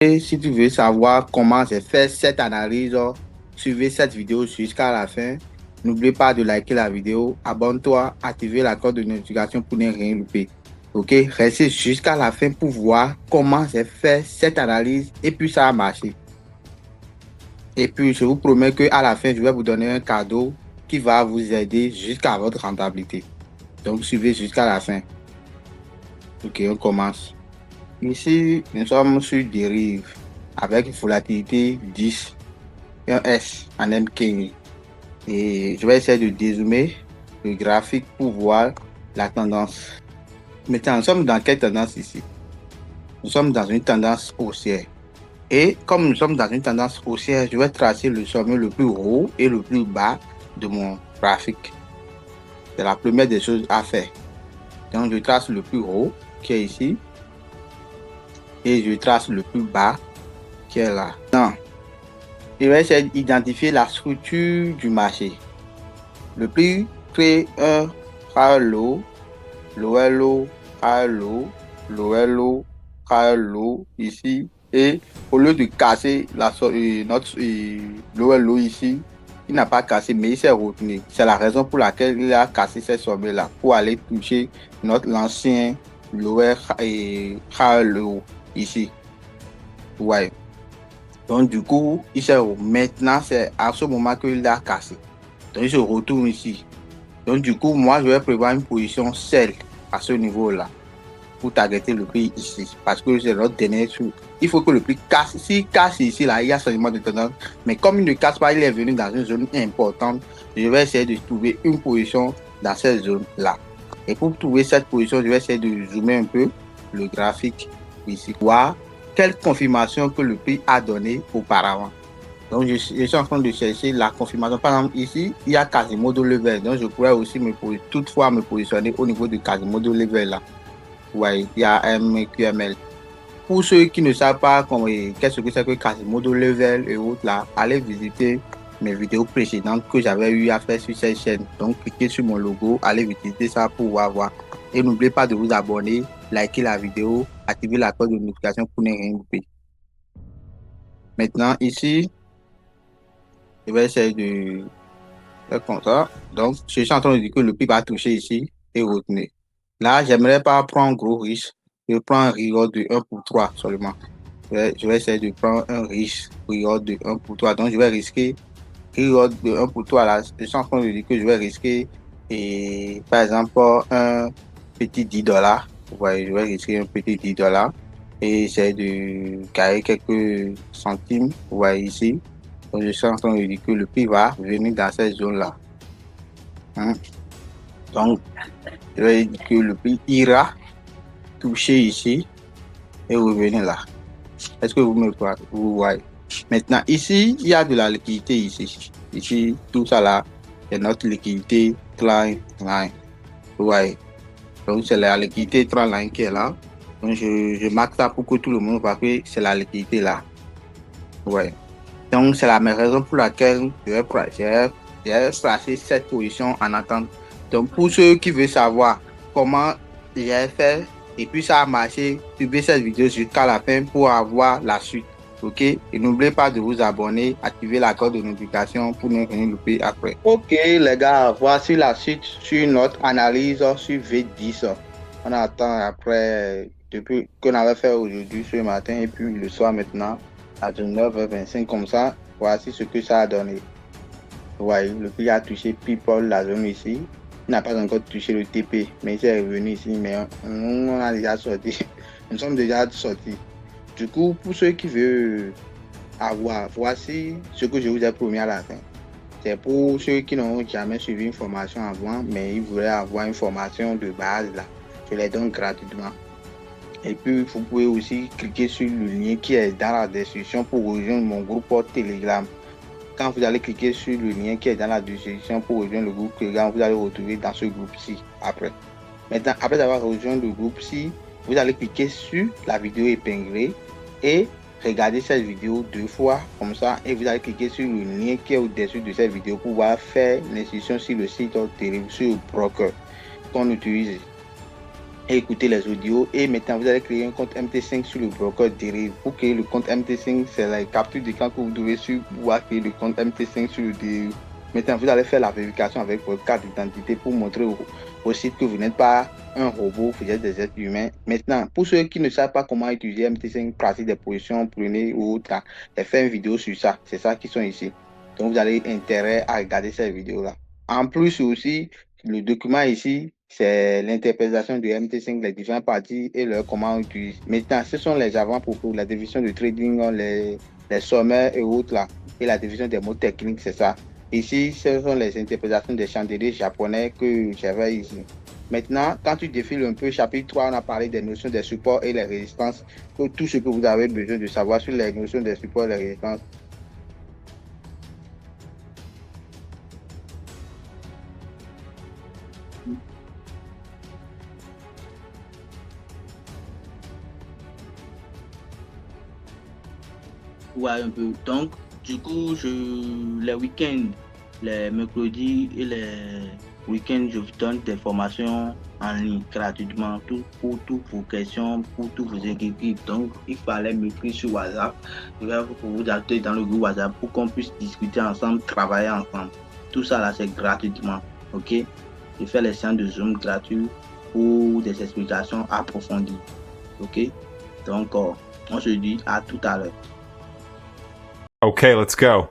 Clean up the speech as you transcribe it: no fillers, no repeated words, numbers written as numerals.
Et si tu veux savoir comment c'est fait cette analyse, suivez cette vidéo jusqu'à la fin. N'oublie pas de liker la vidéo, abonne-toi, activez la cloche de notification pour ne rien louper. Ok, restez jusqu'à la fin pour voir comment c'est fait cette analyse et puis ça a marché. Et puis je vous promets qu'à la fin, je vais vous donner un cadeau qui va vous aider jusqu'à votre rentabilité. Donc suivez jusqu'à la fin. Ok, on commence. Ici, nous sommes sur dérive avec une volatilité 10, un S en M15. Et je vais essayer de dézoomer le graphique pour voir la tendance. Maintenant, nous sommes dans quelle tendance ici? Nous sommes dans une tendance haussière. Et comme nous sommes dans une tendance haussière, je vais tracer le sommet le plus haut et le plus bas de mon graphique. C'est la première des choses à faire. Donc, je trace le plus haut qui est ici. Et je trace le plus bas qui est là. Non. Je vais essayer d'identifier la structure du marché. Le prix crée un high low, lower low, high low, lower low, high low ici. Et au lieu de casser notre lower low ici, il n'a pas cassé, mais il s'est retenu. C'est la raison pour laquelle il a cassé ces sommets-là, pour aller toucher l'ancien lower et high low ici. Ouais. Donc, du coup, maintenant, c'est à ce moment qu'il a cassé. Donc, il se retourne ici. Donc, du coup, moi, je vais prévoir une position sell à ce niveau-là pour targeter le prix ici. Parce que c'est notre dernier truc. Il faut que le prix casse. S'il casse ici, là, il y a changement de tendance. Mais comme il ne casse pas, il est venu dans une zone importante. Je vais essayer de trouver une position dans cette zone-là. Et pour trouver cette position, je vais essayer de zoomer un peu le graphique ici. Voir quelle confirmation que le prix a donné auparavant. Donc, je suis en train de chercher la confirmation. Par exemple, ici, il y a Quasimodo level. Donc, je pourrais aussi toutefois me positionner au niveau de Quasimodo level là. Ouais, il y a MQML. Pour ceux qui ne savent pas qu'est-ce que c'est que Quasimodo level et autres là, allez visiter mes vidéos précédentes que j'avais eu à faire sur cette chaîne. Donc, cliquez sur mon logo, allez visiter ça pour voir. Et n'oubliez pas de vous abonner, liker la vidéo, activer la cloche de notification pour ne rien louper. Maintenant, ici, je vais essayer de faire comme ça. Donc, je suis en train de dire que le prix va toucher ici et retenir. Là, j'aimerais pas prendre gros risque. Je prends un reward de 1 pour 3 seulement. Je vais essayer de prendre un risque reward de 1 pour 3. Donc, je vais risquer reward de 1 pour 3 là. Je suis en train de dire que je vais risquer, et, par exemple, un petit 10 $. Vous voyez, je vais risquer un petit 10 $ et essayer de carrer quelques centimes. Vous voyez ici. Donc, je suis en train de dire que le prix va venir dans cette zone-là. Donc, je vais dire que le prix ira toucher ici et revenir là. Est-ce que vous voyez? Maintenant, ici, il y a de la liquidité ici. Ici, tout ça là, c'est notre liquidité trend line. Vous voyez? Donc, c'est la liquidité trend line qui est là. Donc, je marque ça pour que tout le monde voit que c'est la liquidité là. Ouais. Donc, c'est la raison pour laquelle j'ai placé cette position en attente. Donc, pour ceux qui veulent savoir comment j'ai fait et puis ça a marché, suivez cette vidéo jusqu'à la fin pour avoir la suite. Ok? Et n'oubliez pas de vous abonner, activer la cloche de notification pour ne rien louper après. Ok, les gars, voici la suite sur notre analyse sur V10. On attend après, depuis qu'on avait fait aujourd'hui ce matin et puis le soir maintenant à 19h25 comme ça. Voici ce que ça a donné. Vous voyez, le prix a touché People, la zone ici. Il n'a pas encore touché le TP, mais il est revenu ici. Mais on a déjà sorti. Nous sommes déjà sortis. Du coup, pour ceux qui veulent avoir, voici ce que je vous ai promis à la fin. C'est pour ceux qui n'ont jamais suivi une formation avant, mais ils voulaient avoir une formation de base là. Je les donne gratuitement. Et puis, vous pouvez aussi cliquer sur le lien qui est dans la description pour rejoindre mon groupe Telegram. Quand vous allez cliquer sur le lien qui est dans la description pour rejoindre le groupe Telegram, vous allez retrouver dans ce groupe-ci après. Maintenant, après avoir rejoint le groupe-ci, vous allez cliquer sur la vidéo épinglée et regarder cette vidéo 2 fois comme ça. Et vous allez cliquer sur le lien qui est au-dessus de cette vidéo pour pouvoir faire l'inscription sur le site Telegram, sur le broker qu'on utilise. et écouter les audios. Et maintenant, vous allez créer un compte MT5 sur le broker Deriv. Pour créer le compte MT5, c'est la capture d'écran que vous devez suivre pour pouvoir créer le compte MT5 sur le Deriv. Maintenant, vous allez faire la vérification avec votre carte d'identité pour montrer au site que vous n'êtes pas un robot, vous êtes des êtres humains. Maintenant, pour ceux qui ne savent pas comment utiliser MT5, pratique des positions, prenez ou autre, j'ai fait une vidéo sur ça. C'est ça qui sont ici. Donc, vous avez intérêt à regarder cette vidéo-là. En plus aussi, le document ici, c'est l'interprétation de MT5, les différentes parties et leur comment on utilise. Maintenant, ce sont les avant-propos, la division de trading, les sommets et autres là, et la division des mots techniques, c'est ça. Ici, ce sont les interprétations des chandeliers japonais que j'avais ici. Maintenant, quand tu défiles un peu, chapitre 3, on a parlé des notions des supports et les résistances, que tout ce que vous avez besoin de savoir sur les notions des supports et les résistances. Ouais, un peu. Donc, du coup, les week-ends, les mercredis et les week-ends, je vous donne des formations en ligne gratuitement, tout pour toutes vos questions, pour tous vos inquiétudes. Donc, il fallait m'écrire sur WhatsApp. Je vais vous ajouter dans le groupe WhatsApp pour qu'on puisse discuter ensemble, travailler ensemble. Tout ça là, c'est gratuitement. OK? Je fais les séances de Zoom gratuits pour des explications approfondies. OK? Donc, on se dit à tout à l'heure. Okay, let's go.